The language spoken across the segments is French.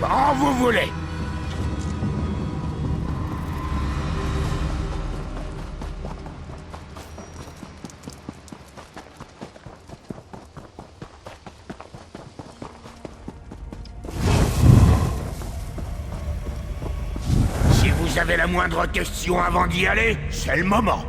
Quand vous voulez. Si vous avez la moindre question avant d'y aller, c'est le moment.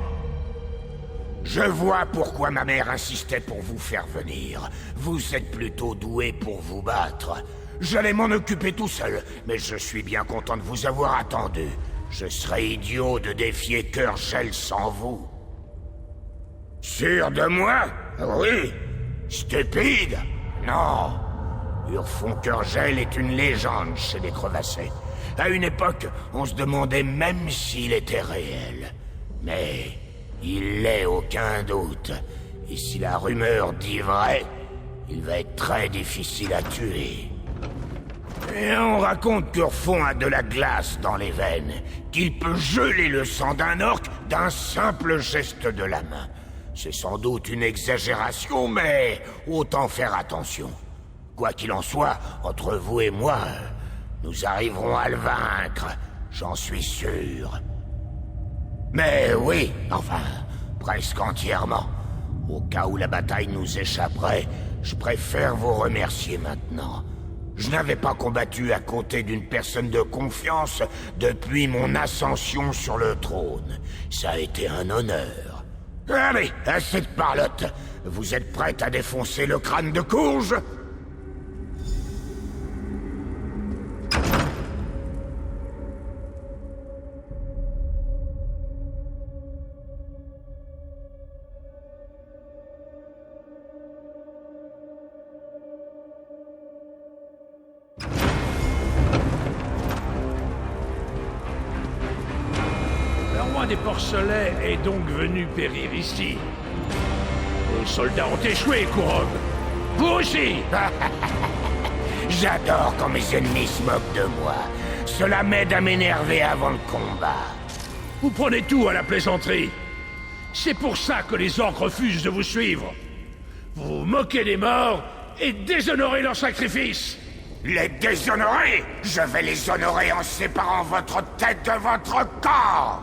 Je vois pourquoi ma mère insistait pour vous faire venir. Vous êtes plutôt doué pour vous battre. J'allais m'en occuper tout seul, mais je suis bien content de vous avoir attendu. Je serais idiot de défier Kurgel sans vous. Sûr de moi? Oui. Stupide? Non. Urfon Kurgel est une légende chez les crevassés. À une époque, on se demandait même s'il était réel. Mais il l'est, aucun doute. Et si la rumeur dit vrai, il va être très difficile à tuer. Et on raconte qu'Urfon a de la glace dans les veines, qu'il peut geler le sang d'un orc d'un simple geste de la main. C'est sans doute une exagération, mais autant faire attention. Quoi qu'il en soit, entre vous et moi, nous arriverons à le vaincre, j'en suis sûr. Mais oui, enfin, presque entièrement. Au cas où la bataille nous échapperait, je préfère vous remercier maintenant. Je n'avais pas combattu à côté d'une personne de confiance depuis mon ascension sur le trône. Ça a été un honneur. Allez, assez de parlotte. Vous êtes prête à défoncer le crâne de Courge? Des porcelets est donc venu périr ici. Vos soldats ont échoué, Kurog. Vous aussi. J'adore quand mes ennemis se moquent de moi. Cela m'aide à m'énerver avant le combat. Vous prenez tout à la plaisanterie. C'est pour ça que les orques refusent de vous suivre. Vous vous moquez des morts et déshonorez leur sacrifice. Les déshonorer? Je vais les honorer en séparant votre tête de votre corps.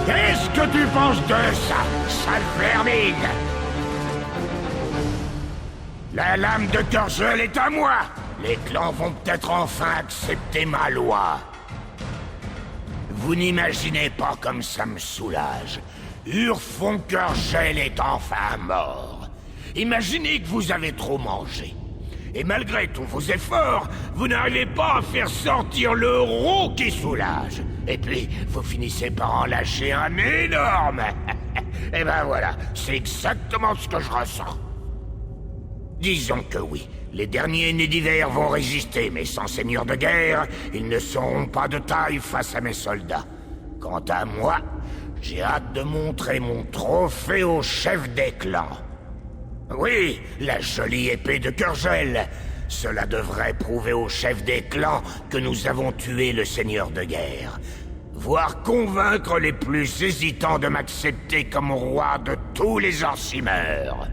Qu'est-ce que tu penses de ça, sale vermine? La lame de Kurgel est à moi. Les clans vont peut-être enfin accepter ma loi. Vous n'imaginez pas comme ça me soulage. Urfon Kurgel est enfin mort. Imaginez que vous avez trop mangé. Et malgré tous vos efforts, vous n'arrivez pas à faire sortir l'euro qui soulage. Et puis, vous finissez par en lâcher un énorme. Et ben voilà, c'est exactement ce que je ressens. Disons que oui, les derniers nés d'hiver vont résister, mais sans seigneur de guerre, ils ne seront pas de taille face à mes soldats. Quant à moi, j'ai hâte de montrer mon trophée au chef des clans. Oui, la jolie épée de Kurgel. Cela devrait prouver au chef des clans que nous avons tué le seigneur de guerre. Voire convaincre les plus hésitants de m'accepter comme roi de tous les Orcimeurs.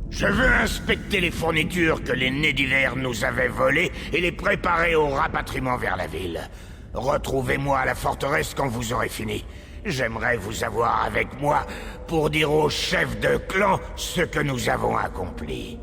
Je veux inspecter les fournitures que les nés d'hiver nous avaient volées et les préparer au rapatriement vers la ville. Retrouvez-moi à la forteresse quand vous aurez fini. J'aimerais vous avoir avec moi pour dire au chef de clan ce que nous avons accompli.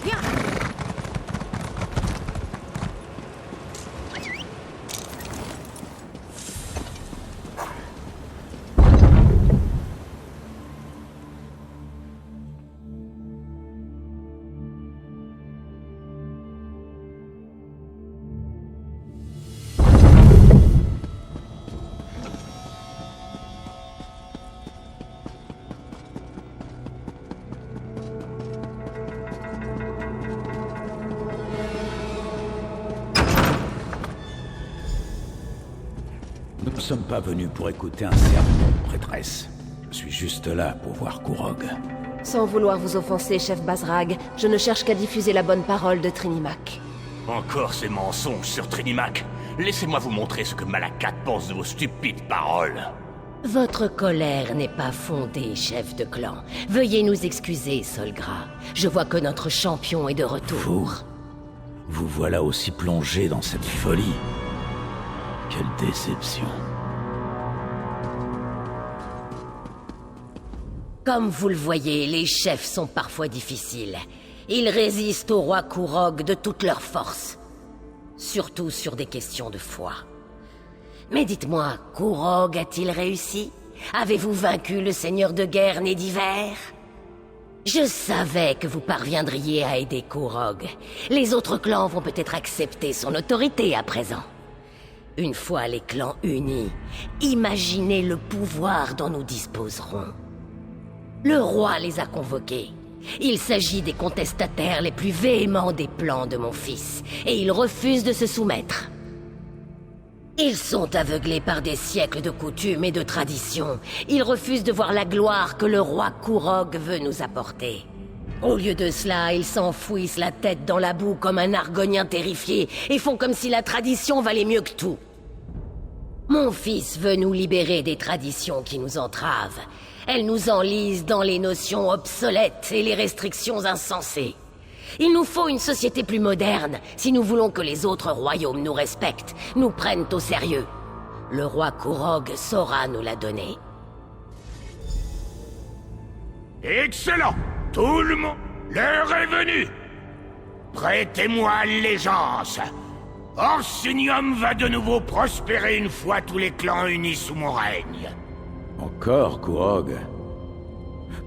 Viens. Nous ne sommes pas venus pour écouter un sermon, prêtresse. Je suis juste là pour voir Kurog. Sans vouloir vous offenser, chef Bazrag, je ne cherche qu'à diffuser la bonne parole de Trinimac. Encore ces mensonges sur Trinimac. Laissez-moi vous montrer ce que Malakat pense de vos stupides paroles. Votre colère n'est pas fondée, chef de clan. Veuillez nous excuser, Solgra. Je vois que notre champion est de retour. Vous voilà aussi plongé dans cette folie. Quelle déception. Comme vous le voyez, les chefs sont parfois difficiles. Ils résistent au roi Kurog de toute leur force. Surtout sur des questions de foi. Mais dites-moi, Kurog a-t-il réussi? Avez-vous vaincu le seigneur de guerre né d'hiver? Je savais que vous parviendriez à aider Kurog. Les autres clans vont peut-être accepter son autorité à présent. Une fois les clans unis, imaginez le pouvoir dont nous disposerons. Le roi les a convoqués. Il s'agit des contestataires les plus véhéments des plans de mon fils, et ils refusent de se soumettre. Ils sont aveuglés par des siècles de coutumes et de traditions. Ils refusent de voir la gloire que le roi Kurog veut nous apporter. Au lieu de cela, ils s'enfouissent la tête dans la boue comme un argonien terrifié et font comme si la tradition valait mieux que tout. Mon fils veut nous libérer des traditions qui nous entravent. Elles nous enlisent dans les notions obsolètes et les restrictions insensées. Il nous faut une société plus moderne si nous voulons que les autres royaumes nous respectent, nous prennent au sérieux. Le roi Kurog saura nous la donner. Excellent! Tout le monde, l'heure est venue! Prêtez-moi allégeance! Orsinium va de nouveau prospérer une fois tous les clans unis sous mon règne. Encore, Kurog?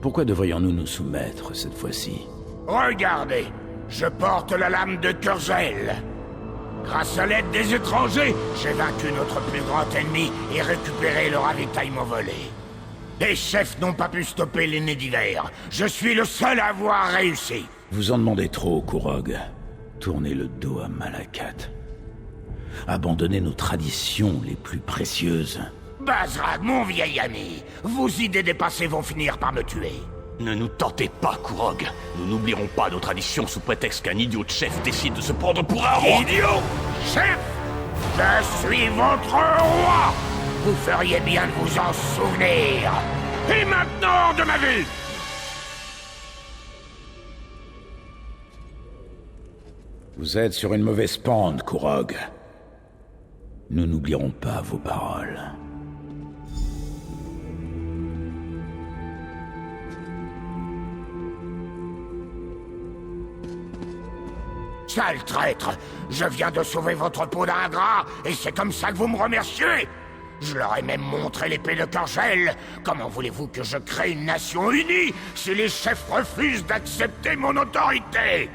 Pourquoi devrions-nous nous soumettre cette fois-ci? Regardez, je porte la lame de Kurzel. Grâce à l'aide des étrangers, j'ai vaincu notre plus grand ennemi et récupéré le ravitaillement volé. Les chefs n'ont pas pu stopper les nés d'hiver. Je suis le seul à avoir réussi. Vous en demandez trop, Kurog. Tournez le dos à Malakat. Abandonnez nos traditions les plus précieuses. Bazrag, mon vieil ami, vos idées dépassées vont finir par me tuer. Ne nous tentez pas, Kurog. Nous n'oublierons pas nos traditions sous prétexte qu'un idiot de chef décide de se prendre pour un roi. Idiot! Chef! Je suis votre roi! Vous feriez bien de vous en souvenir. Et maintenant, hors de ma vue! Vous êtes sur une mauvaise pente, Kurog. Nous n'oublierons pas vos paroles. Sale traître! Je viens de sauver votre peau d'ingrat, et c'est comme ça que vous me remerciez! Je leur ai même montré l'épée de Kurzel. Comment voulez-vous que je crée une nation unie si les chefs refusent d'accepter mon autorité?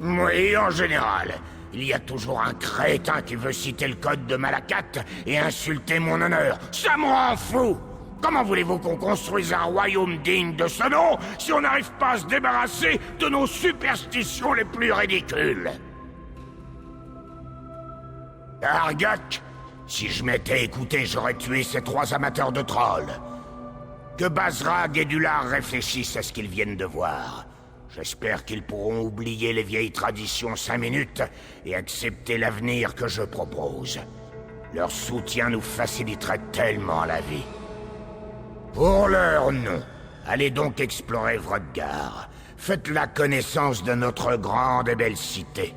Oui, en général. Il y a toujours un crétin qui veut citer le code de Malakat et insulter mon honneur. Ça me rend fou! Comment voulez-vous qu'on construise un royaume digne de ce nom si on n'arrive pas à se débarrasser de nos superstitions les plus ridicules? Argak, si je m'étais écouté, j'aurais tué ces trois amateurs de trolls. Que Bazrag et Dular réfléchissent à ce qu'ils viennent de voir. J'espère qu'ils pourront oublier les vieilles traditions 5 minutes et accepter l'avenir que je propose. Leur soutien nous faciliterait tellement la vie. Pour l'heure, non. Allez donc explorer Vrodgar. Faites la connaissance de notre grande et belle cité.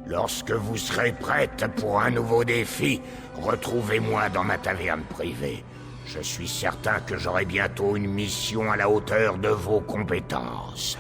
Lorsque vous serez prête pour un nouveau défi, retrouvez-moi dans ma taverne privée. Je suis certain que j'aurai bientôt une mission à la hauteur de vos compétences.